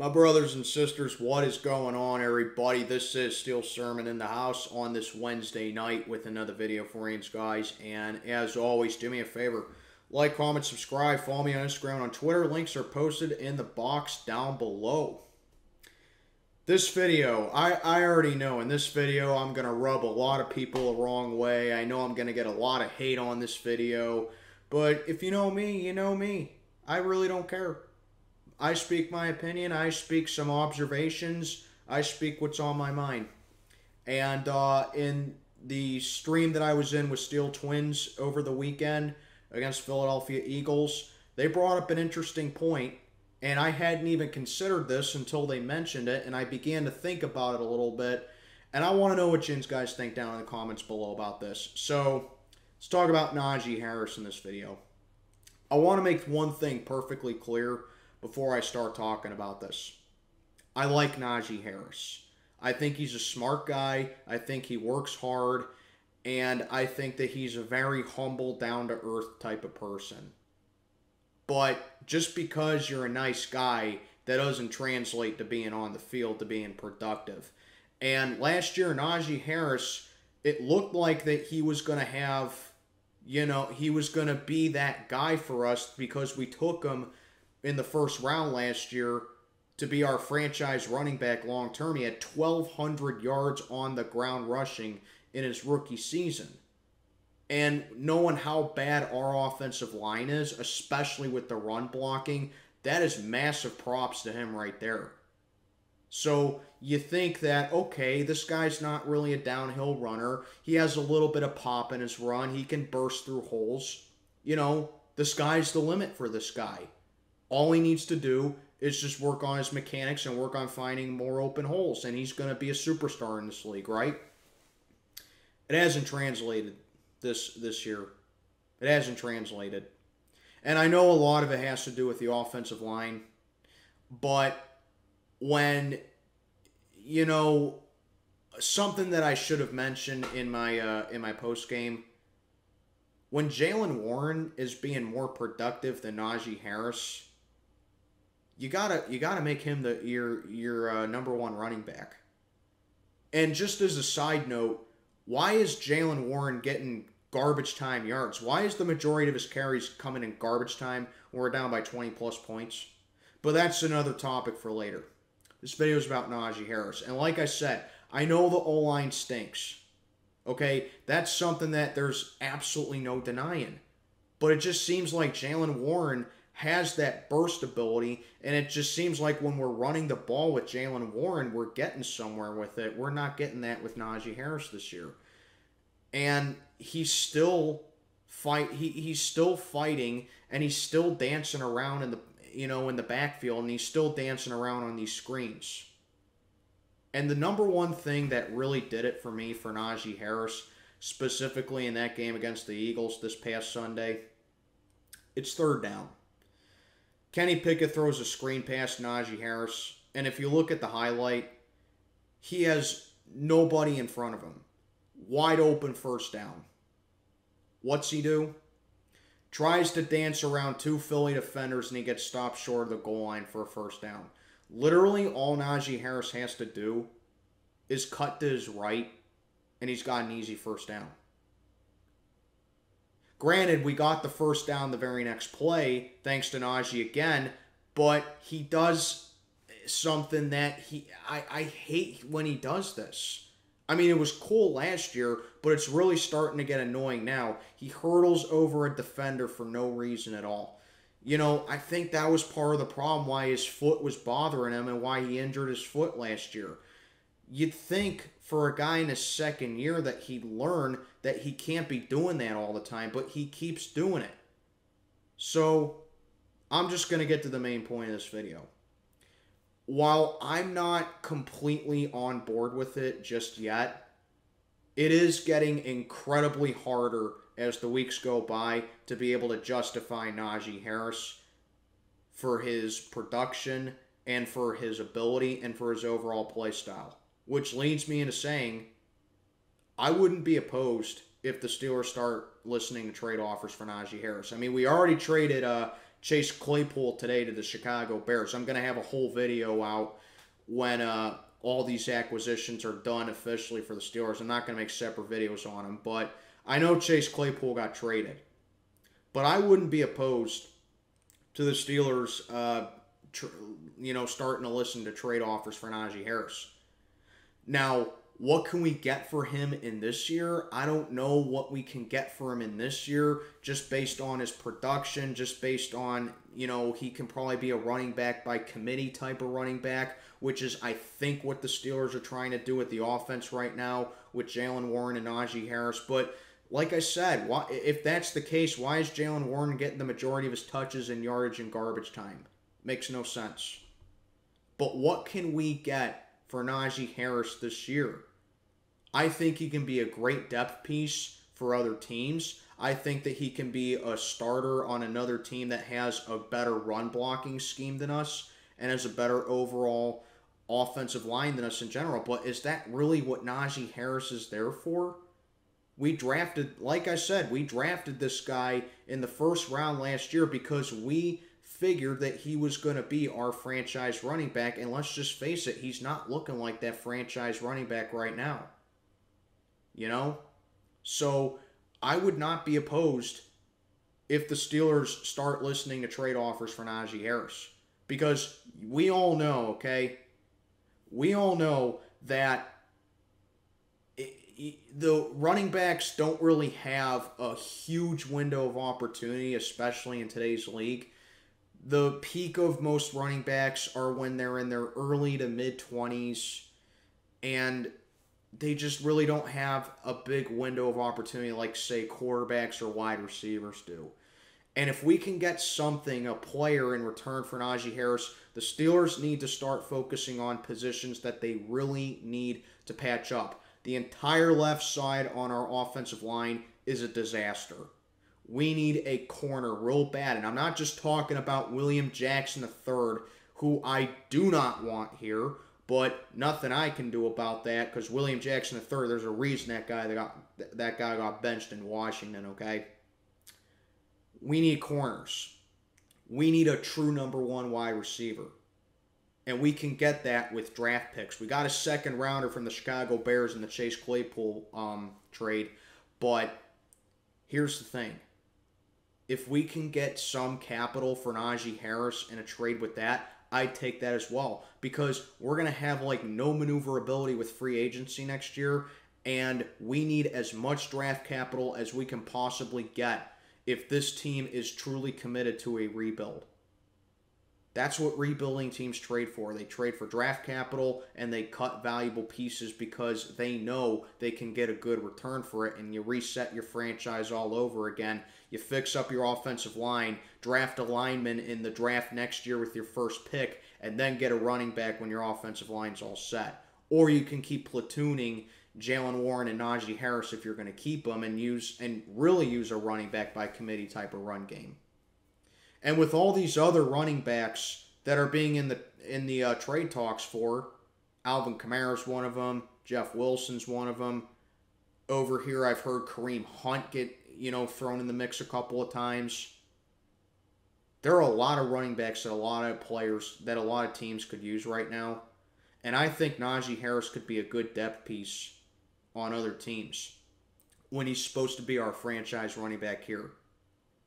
My brothers and sisters, what is going on, everybody? This is Steel Sermon in the house on this Wednesday night with another video for you guys. And as always, do me a favor, like, comment, subscribe, follow me on Instagram and on Twitter. Links are posted in the box down below. This video, I already know in this video I'm going to rub a lot of people the wrong way. I know I'm going to get a lot of hate on this video. But if you know me, you know me. I really don't care. I speak my opinion. I speak some observations. I speak what's on my mind. And in the stream that I was in with Steel Twins over the weekend against Philadelphia Eagles, they brought up an interesting point, and I hadn't even considered this until they mentioned it, and I began to think about it a little bit. And I want to know what you guys think down in the comments below about this. So let's talk about Najee Harris in this video. I want to make one thing perfectly clear before I start talking about this. I like Najee Harris. I think he's a smart guy. I think he works hard. And I think that he's a very humble, down-to-earth type of person. But just because you're a nice guy, that doesn't translate to being on the field, to being productive. And last year, Najee Harris, it looked like that he was going to have, he was going to be that guy for us because we took him in the first round last year to be our franchise running back long term. He had 1,200 yards on the ground rushing in his rookie season. And knowing how bad our offensive line is, especially with the run blocking, that is massive props to him right there. So you think that, okay, this guy's not really a downhill runner. He has a little bit of pop in his run. He can burst through holes. The sky's the limit for this guy. All he needs to do is just work on his mechanics and work on finding more open holes, and he's going to be a superstar in this league, right? It hasn't translated this year. It hasn't translated. And I know a lot of it has to do with the offensive line, but when, something that I should have mentioned in my post game, when Jaylen Warren is being more productive than Najee Harris, you gotta make him your number one running back. And just as a side note, why is Jaylen Warren getting garbage time yards? Why is the majority of his carries coming in garbage time when we're down by 20 plus points? But that's another topic for later. This video is about Najee Harris, and like I said, I know the O-line stinks. Okay, that's something that there's absolutely no denying. But it just seems like Jaylen Warren has that burst ability, and it just seems like when we're running the ball with Jaylen Warren, we're getting somewhere with it. We're not getting that with Najee Harris this year. And he's still he's still fighting, and he's still dancing around in the backfield, and he's still dancing around on these screens. And the number one thing that really did it for me for Najee Harris, specifically in that game against the Eagles this past Sunday, it's third down. Kenny Pickett throws a screen pass to Najee Harris, and if you look at the highlight, he has nobody in front of him. Wide open first down. What's he do? Tries to dance around two Philly defenders, and he gets stopped short of the goal line for a first down. Literally, all Najee Harris has to do is cut to his right, and he's got an easy first down. Granted, we got the first down the very next play, thanks to Najee again, but he does something that I hate when he does this. I mean, it was cool last year, but it's really starting to get annoying now. He hurdles over a defender for no reason at all. I think that was part of the problem why his foot was bothering him and why he injured his foot last year. You'd think for a guy in his second year that he'd learn that he can't be doing that all the time, but he keeps doing it. So, I'm just going to get to the main point of this video. While I'm not completely on board with it just yet, it is getting incredibly harder as the weeks go by to be able to justify Najee Harris for his production and for his ability and for his overall play style. Which leads me into saying, I wouldn't be opposed if the Steelers start listening to trade offers for Najee Harris. I mean, we already traded Chase Claypool today to the Chicago Bears. I'm going to have a whole video out when all these acquisitions are done officially for the Steelers. I'm not going to make separate videos on them, but I know Chase Claypool got traded. But I wouldn't be opposed to the Steelers, starting to listen to trade offers for Najee Harris. Now, what can we get for him in this year? I don't know what we can get for him in this year, just based on his production, just based on, he can probably be a running back by committee type of running back, which is, I think, what the Steelers are trying to do with the offense right now with Jaylen Warren and Najee Harris. But like I said, if that's the case, why is Jaylen Warren getting the majority of his touches in yardage and garbage time? Makes no sense. But what can we get for Najee Harris this year? I think he can be a great depth piece for other teams. I think that he can be a starter on another team that has a better run blocking scheme than us and has a better overall offensive line than us in general. But is that really what Najee Harris is there for? We drafted, like I said, we drafted this guy in the first round last year because we figured that he was going to be our franchise running back. And let's just face it, he's not looking like that franchise running back right now. So I would not be opposed if the Steelers start listening to trade offers for Najee Harris. Because we all know, okay? We all know that the running backs don't really have a huge window of opportunity, especially in today's league. The peak of most running backs are when they're in their early to mid-20s, and they just really don't have a big window of opportunity like, say, quarterbacks or wide receivers do. And if we can get something, a player in return for Najee Harris, the Steelers need to start focusing on positions that they really need to patch up. The entire left side on our offensive line is a disaster. We need a corner real bad. And I'm not just talking about William Jackson III, who I do not want here, but nothing I can do about that, because William Jackson III, there's a reason that guy got benched in Washington, okay? We need corners. We need a true number one wide receiver. And we can get that with draft picks. We got a second rounder from the Chicago Bears in the Chase Claypool trade. But here's the thing. If we can get some capital for Najee Harris in a trade with that, I'd take that as well. Because we're going to have no maneuverability with free agency next year. And we need as much draft capital as we can possibly get if this team is truly committed to a rebuild. That's what rebuilding teams trade for. They trade for draft capital and they cut valuable pieces because they know they can get a good return for it, and you reset your franchise all over again. You fix up your offensive line, draft a lineman in the draft next year with your first pick, and then get a running back when your offensive line's all set. Or you can keep platooning Jaylen Warren and Najee Harris if you're going to keep them, and really use a running back by committee type of run game. And with all these other running backs that are being in the trade talks for, Alvin Kamara's one of them, Jeff Wilson's one of them. Over here, I've heard Kareem Hunt get thrown in the mix a couple of times. There are a lot of running backs that a lot of teams could use right now, and I think Najee Harris could be a good depth piece on other teams when he's supposed to be our franchise running back here.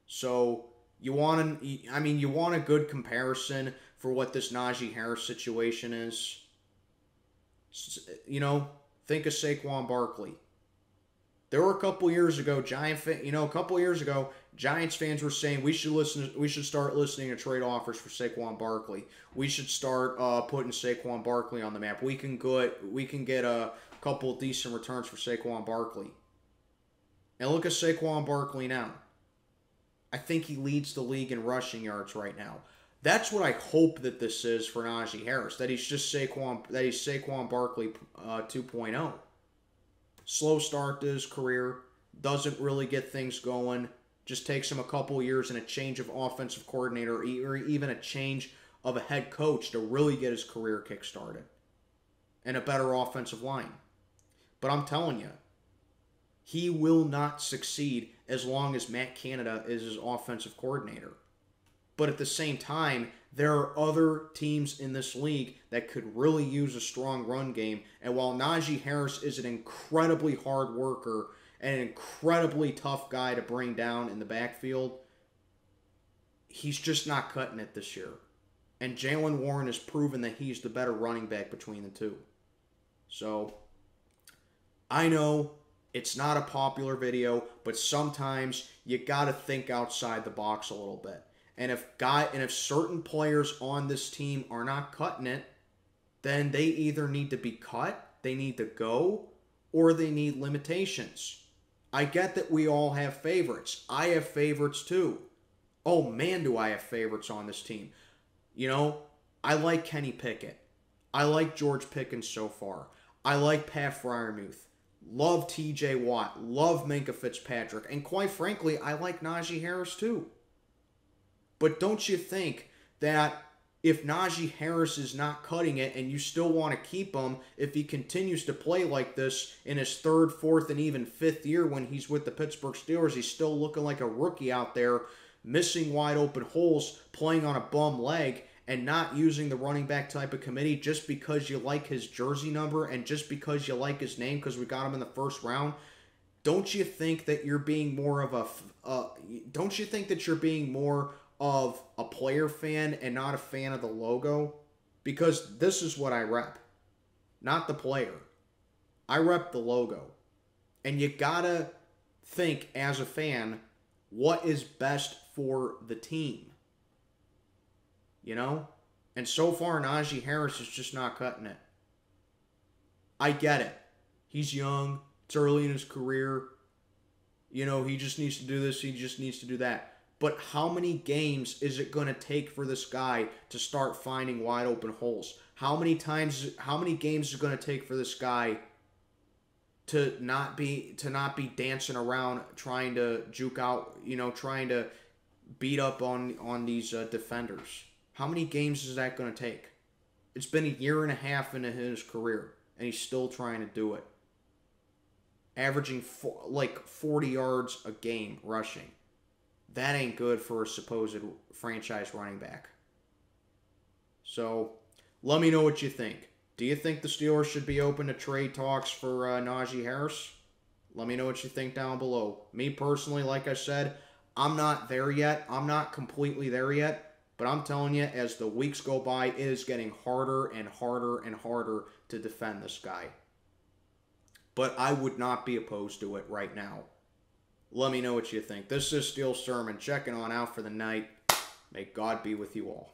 So you want a good comparison for what this Najee Harris situation is. Think of Saquon Barkley. There were a couple years ago, Giants fans were saying we should start listening to trade offers for Saquon Barkley. We should start putting Saquon Barkley on the map. We can get a couple of decent returns for Saquon Barkley. And look at Saquon Barkley now. I think he leads the league in rushing yards right now. That's what I hope that this is for Najee Harris. That he's just Saquon Barkley 2.0. Slow start to his career. Doesn't really get things going. Just takes him a couple years and a change of offensive coordinator or even a change of a head coach to really get his career kick-started. And a better offensive line. But I'm telling you, he will not succeed as long as Matt Canada is his offensive coordinator. But at the same time, there are other teams in this league that could really use a strong run game. And while Najee Harris is an incredibly hard worker and an incredibly tough guy to bring down in the backfield, he's just not cutting it this year. And Jaylen Warren has proven that he's the better running back between the two. So, I know it's not a popular video, but sometimes you got to think outside the box a little bit. And if certain players on this team are not cutting it, then they either need to be cut, they need to go, or they need limitations. I get that we all have favorites. I have favorites too. Oh man, do I have favorites on this team. You know, I like Kenny Pickett. I like George Pickens so far. I like Pat Freiermuth. Love TJ Watt. Love Minkah Fitzpatrick. And quite frankly, I like Najee Harris too. But don't you think that if Najee Harris is not cutting it and you still want to keep him, if he continues to play like this in his third, fourth, and even fifth year when he's with the Pittsburgh Steelers, he's still looking like a rookie out there, missing wide open holes, playing on a bum leg, and not using the running back type of committee just because you like his jersey number and just because you like his name because we got him in the first round? Don't you think that you're being more of a player fan and not a fan of the logo? Because this is what I rep, not the player. I rep the logo. And you gotta think as a fan, what is best for the team? You know? And so far, Najee Harris is just not cutting it. I get it. He's young. It's early in his career. You know, he just needs to do this. He just needs to do that. But how many games is it going to take for this guy to start finding wide open holes? How many games is it going to take for this guy to not be dancing around trying to juke out, you know, trying to beat up on these defenders? How many games is that going to take? It's been a year and a half into his career, and he's still trying to do it. Averaging like 40 yards a game rushing. That ain't good for a supposed franchise running back. So, let me know what you think. Do you think the Steelers should be open to trade talks for Najee Harris? Let me know what you think down below. Me personally, like I said, I'm not there yet. I'm not completely there yet. But I'm telling you, as the weeks go by, it is getting harder and harder and harder to defend this guy. But I would not be opposed to it right now. Let me know what you think. This is Steel Sermon checking on out for the night. May God be with you all.